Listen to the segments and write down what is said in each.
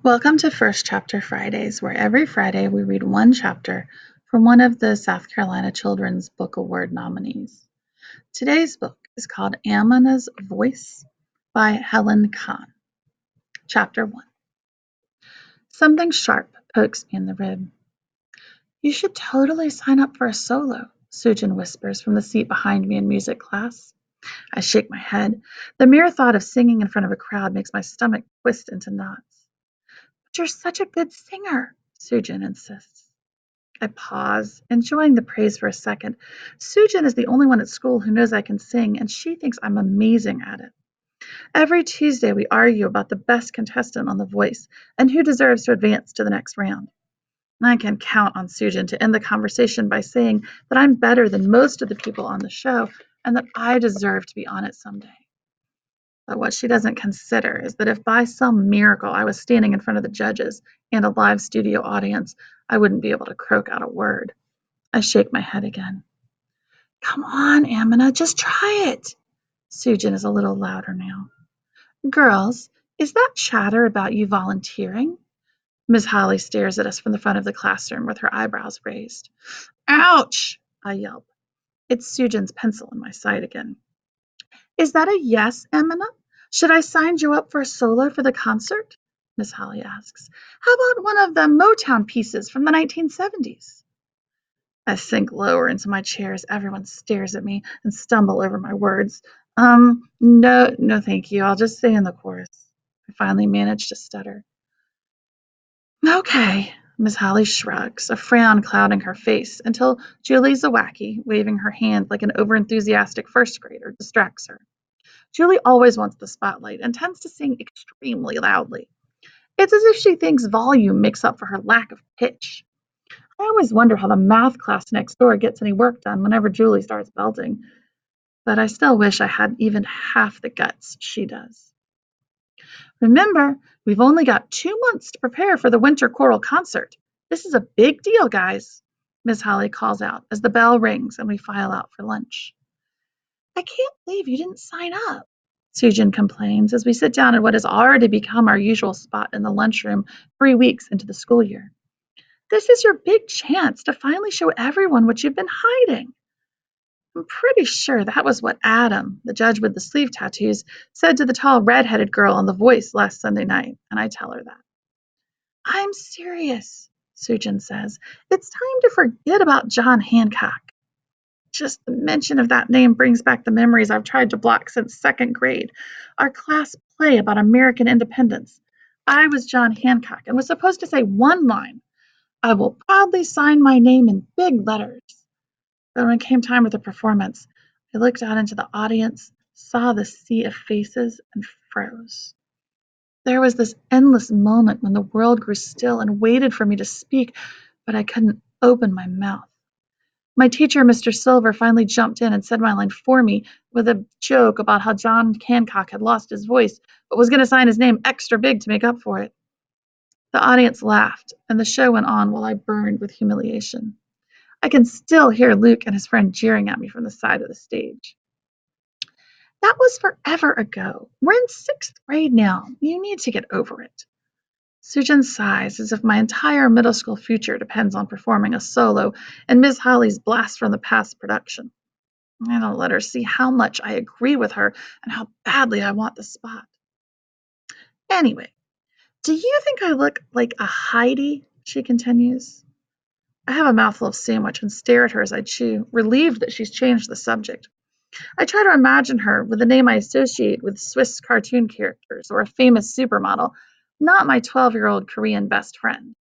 Welcome to First Chapter Fridays, where every Friday we read one chapter from one of the South Carolina Children's Book Award nominees. Today's book is called Amina's Voice by Helen Kahn. Chapter 1. Something sharp pokes me in the rib. You should totally sign up for a solo, Sujin whispers from the seat behind me in music class. I shake my head. The mere thought of singing in front of a crowd makes my stomach twist into knots. But you're such a good singer, Sujin insists. I pause, enjoying the praise for a second. Sujin is the only one at school who knows I can sing, and she thinks I'm amazing at it. Every Tuesday, we argue about the best contestant on The Voice and who deserves to advance to the next round. I can count on Sujin to end the conversation by saying that I'm better than most of the people on the show and that I deserve to be on it someday. But what she doesn't consider is that if by some miracle I was standing in front of the judges and a live studio audience, I wouldn't be able to croak out a word. I shake my head again. Come on, Amina, just try it. Sujin is a little louder now. Girls, is that chatter about you volunteering? Miss Holly stares at us from the front of the classroom with her eyebrows raised. Ouch! I yelp. It's Sujin's pencil in my side again. Is that a yes, Amina? Should I sign you up for a solo for the concert? Miss Holly asks. How about one of the Motown pieces from the 1970s? I sink lower into my chair as everyone stares at me and stumble over my words. No, thank you. I'll just stay in the chorus. I finally manage to stutter. Okay, Miss Holly shrugs, a frown clouding her face, until Julie Zawacki, waving her hand like an overenthusiastic first grader, distracts her. Julie always wants the spotlight and tends to sing extremely loudly. It's as if she thinks volume makes up for her lack of pitch. I always wonder how the math class next door gets any work done whenever Julie starts belting, but I still wish I had even half the guts she does. Remember, we've only got 2 months to prepare for the Winter Choral Concert. This is a big deal, guys, Miss Holly calls out as the bell rings and we file out for lunch. I can't believe you didn't sign up, Sujin complains as we sit down at what has already become our usual spot in the lunchroom 3 weeks into the school year. This is your big chance to finally show everyone what you've been hiding. I'm pretty sure that was what Adam, the judge with the sleeve tattoos, said to the tall red-headed girl on The Voice last Sunday night, and I tell her that. I'm serious, Sujin says. It's time to forget about John Hancock. Just the mention of that name brings back the memories I've tried to block since second grade. Our class play about American independence. I was John Hancock and was supposed to say one line. I will proudly sign my name in big letters. But when it came time for the performance, I looked out into the audience, saw the sea of faces, and froze. There was this endless moment when the world grew still and waited for me to speak, but I couldn't open my mouth. My teacher, Mr. Silver, finally jumped in and said my line for me with a joke about how John Hancock had lost his voice, but was going to sign his name extra big to make up for it. The audience laughed, and the show went on while I burned with humiliation. I can still hear Luke and his friend jeering at me from the side of the stage. That was forever ago. We're in 6th grade now. You need to get over it. Sujin sighs as if my entire middle school future depends on performing a solo in Miss Holly's Blast from the Past production. I don't let her see how much I agree with her and how badly I want the spot. Anyway, do you think I look like a Heidi? She continues. I have a mouthful of sandwich and stare at her as I chew, relieved that she's changed the subject. I try to imagine her with a name I associate with Swiss cartoon characters or a famous supermodel, not my 12-year-old Korean best friend.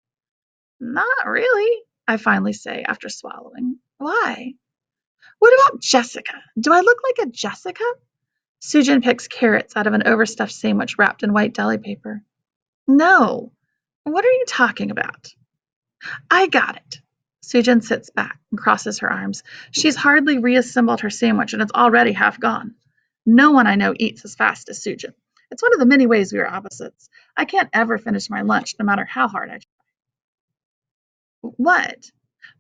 Not really, I finally say after swallowing. Why? What about Jessica? Do I look like a Jessica? Sujin picks carrots out of an overstuffed sandwich wrapped in white deli paper. No. What are you talking about? I got it. Sujin sits back and crosses her arms. She's hardly reassembled her sandwich and it's already half gone. No one I know eats as fast as Sujin. It's one of the many ways we are opposites. I can't ever finish my lunch no matter how hard I try. What?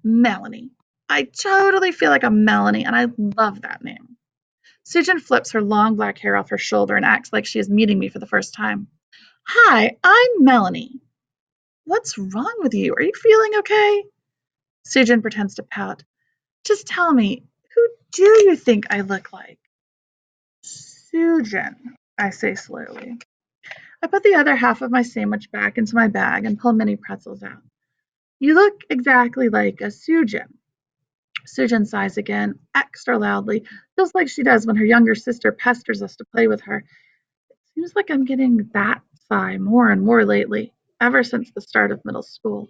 Melanie. I totally feel like a Melanie and I love that name. Sujin flips her long black hair off her shoulder and acts like she is meeting me for the first time. Hi, I'm Melanie. What's wrong with you? Are you feeling okay? Sujin pretends to pout. Just tell me, who do you think I look like? Sujin, I say slowly. I put the other half of my sandwich back into my bag and pull mini pretzels out. You look exactly like a Sujin. Sujin sighs again, extra loudly, just like she does when her younger sister pesters us to play with her. Seems like I'm getting that sigh more and more lately, ever since the start of middle school.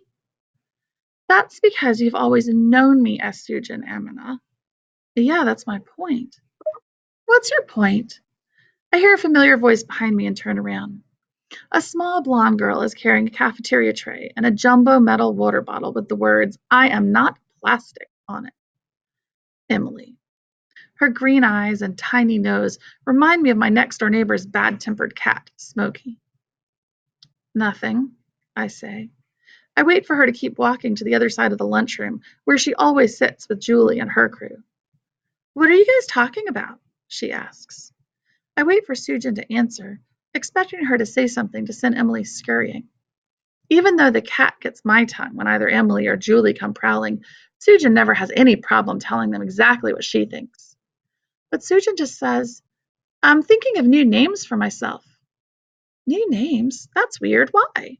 That's because you've always known me as Sujin, Amina. Yeah, that's my point. What's your point? I hear a familiar voice behind me and turn around. A small blonde girl is carrying a cafeteria tray and a jumbo metal water bottle with the words, I am not plastic on it. Emily. Her green eyes and tiny nose remind me of my next door neighbor's bad tempered cat, Smokey. Nothing, I say. I wait for her to keep walking to the other side of the lunchroom, where she always sits with Julie and her crew. What are you guys talking about? She asks. I wait for Sujin to answer, expecting her to say something to send Emily scurrying. Even though the cat gets my tongue when either Emily or Julie come prowling, Sujin never has any problem telling them exactly what she thinks. But Sujin just says, I'm thinking of new names for myself. New names? That's weird. Why?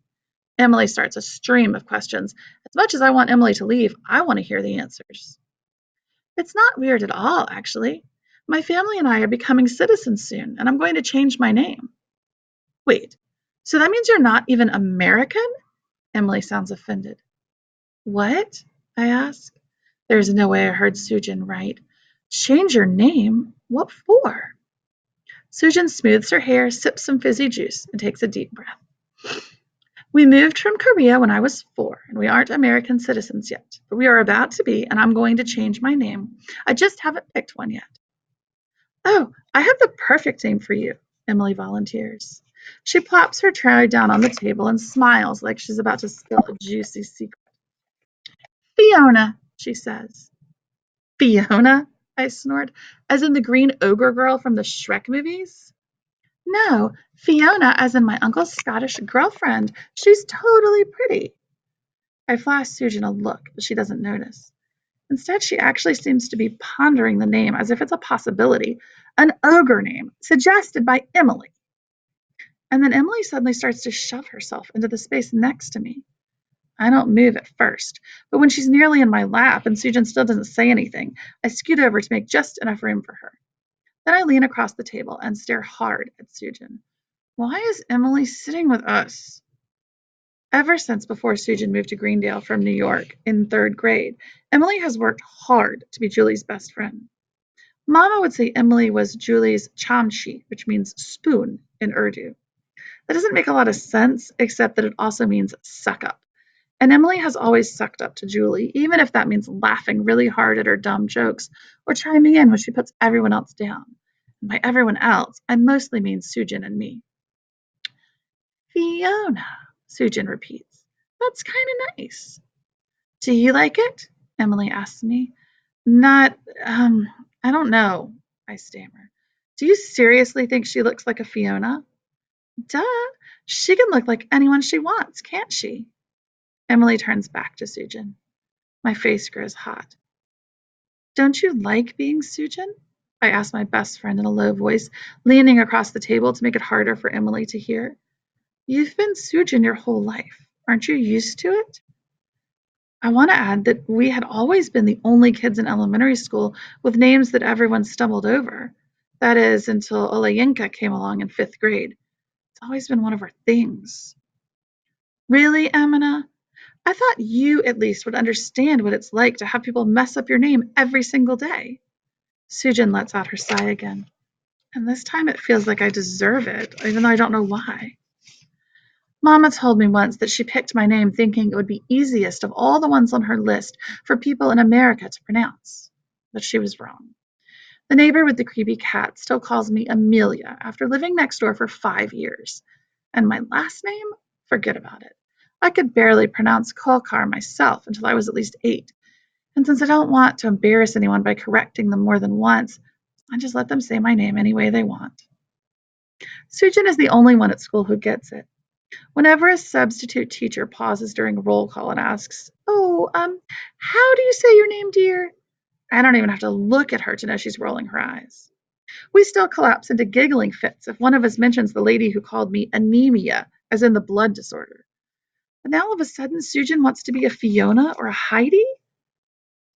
Emily starts a stream of questions. As much as I want Emily to leave, I want to hear the answers. It's not weird at all, actually. My family and I are becoming citizens soon, and I'm going to change my name. Wait, so that means you're not even American? Emily sounds offended. What? I ask. There's no way I heard Sujin right. Change your name? What for? Sujin smooths her hair, sips some fizzy juice, and takes a deep breath. We moved from Korea when I was 4, and we aren't American citizens yet, but we are about to be, and I'm going to change my name. I just haven't picked one yet. Oh, I have the perfect name for you, Emily volunteers. She plops her tray down on the table and smiles like she's about to spill a juicy secret. Fiona, she says. Fiona? I snort. As in the green ogre girl from the Shrek movies? No, Fiona, as in my uncle's Scottish girlfriend. She's totally pretty. I flash Susan a look, but she doesn't notice. Instead, she actually seems to be pondering the name as if it's a possibility. An ogre name, suggested by Emily. And then Emily suddenly starts to shove herself into the space next to me. I don't move at first, but when she's nearly in my lap and Susan still doesn't say anything, I scoot over to make just enough room for her. Then I lean across the table and stare hard at Susan. Why is Emily sitting with us? Ever since before Susan moved to Greendale from New York in 3rd grade, Emily has worked hard to be Julie's best friend. Mama would say Emily was Julie's chamchi, which means spoon in Urdu. That doesn't make a lot of sense, except that it also means suck up. And Emily has always sucked up to Julie, even if that means laughing really hard at her dumb jokes or chiming in when she puts everyone else down. And by everyone else, I mostly mean Sujin and me. Fiona, Sujin repeats. That's kind of nice. Do you like it? Emily asks me. Not, I don't know, I stammer. Do you seriously think she looks like a Fiona? Duh. She can look like anyone she wants, can't she? Emily turns back to Sujin. My face grows hot. Don't you like being Sujin? I ask my best friend in a low voice, leaning across the table to make it harder for Emily to hear. You've been Sujin your whole life. Aren't you used to it? I want to add that we had always been the only kids in elementary school with names that everyone stumbled over. That is, until Olayinka came along in 5th grade. It's always been one of our things. Really, Amina? I thought you at least would understand what it's like to have people mess up your name every single day. Sujin lets out her sigh again. And this time it feels like I deserve it, even though I don't know why. Mama told me once that she picked my name thinking it would be easiest of all the ones on her list for people in America to pronounce. But she was wrong. The neighbor with the creepy cat still calls me Amelia after living next door for 5 years. And my last name? Forget about it. I could barely pronounce Kolkar myself until I was at least 8. And since I don't want to embarrass anyone by correcting them more than once, I just let them say my name any way they want. Sujin is the only one at school who gets it. Whenever a substitute teacher pauses during roll call and asks, "Oh, how do you say your name, dear?" I don't even have to look at her to know she's rolling her eyes. We still collapse into giggling fits if one of us mentions the lady who called me anemia, as in the blood disorder. But now all of a sudden, Sujin wants to be a Fiona or a Heidi?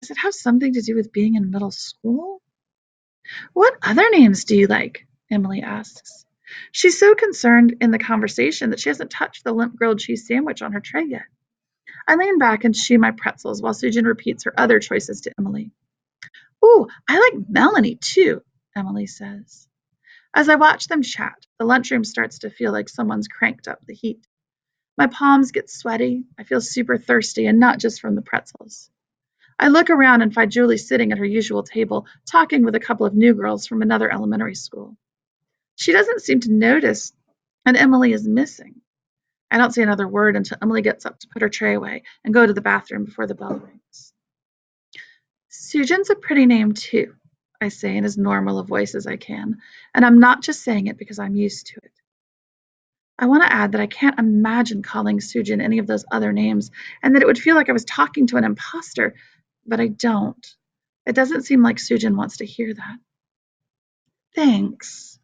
Does it have something to do with being in middle school? What other names do you like? Emily asks. She's so concerned in the conversation that she hasn't touched the limp grilled cheese sandwich on her tray yet. I lean back and chew my pretzels while Sujin repeats her other choices to Emily. Ooh, I like Melanie too, Emily says. As I watch them chat, the lunchroom starts to feel like someone's cranked up the heat. My palms get sweaty. I feel super thirsty, and not just from the pretzels. I look around and find Julie sitting at her usual table, talking with a couple of new girls from another elementary school. She doesn't seem to notice, and Emily is missing. I don't say another word until Emily gets up to put her tray away and go to the bathroom before the bell rings. Sujin's a pretty name, too, I say in as normal a voice as I can, and I'm not just saying it because I'm used to it. I want to add that I can't imagine calling Sujin any of those other names and that it would feel like I was talking to an imposter, but I don't. It doesn't seem like Sujin wants to hear that. Thanks.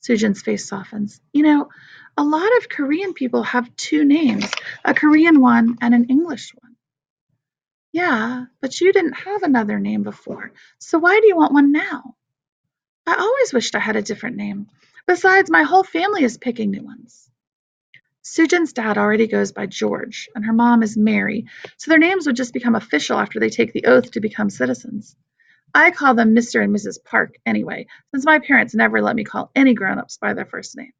Sujin's face softens. You know, a lot of Korean people have two names, a Korean one and an English one. Yeah, but you didn't have another name before, so why do you want one now? I always wished I had a different name. Besides, my whole family is picking new ones. Sujin's dad already goes by George, and her mom is Mary, so their names would just become official after they take the oath to become citizens. I call them Mr. and Mrs. Park anyway, since my parents never let me call any grown-ups by their first name.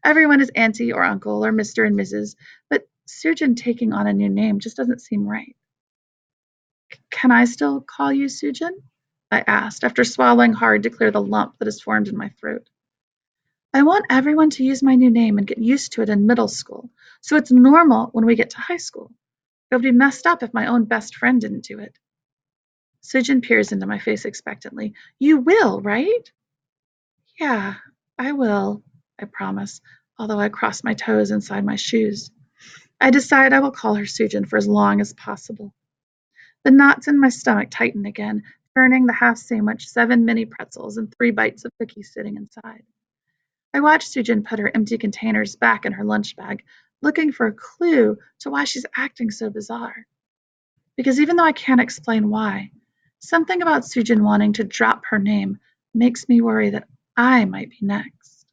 Everyone is auntie or uncle or Mr. and Mrs., but Sujin taking on a new name just doesn't seem right. Can I still call you Sujin? I asked, after swallowing hard to clear the lump that has formed in my throat. I want everyone to use my new name and get used to it in middle school, so it's normal when we get to high school. It would be messed up if my own best friend didn't do it. Sujin peers into my face expectantly. You will, right? Yeah, I will, I promise, although I cross my toes inside my shoes. I decide I will call her Sujin for as long as possible. The knots in my stomach tighten again, turning the half sandwich, 7 mini pretzels, and 3 bites of cookies sitting inside. I watch Sujin put her empty containers back in her lunch bag, looking for a clue to why she's acting so bizarre. Because even though I can't explain why, something about Sujin wanting to drop her name makes me worry that I might be next.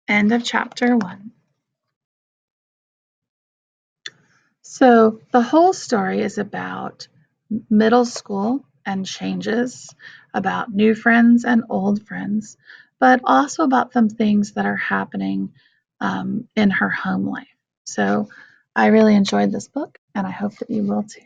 End of chapter 1. So the whole story is about middle school and changes, about new friends and old friends, but also about some things that are happening in her home life. So I really enjoyed this book, and I hope that you will too.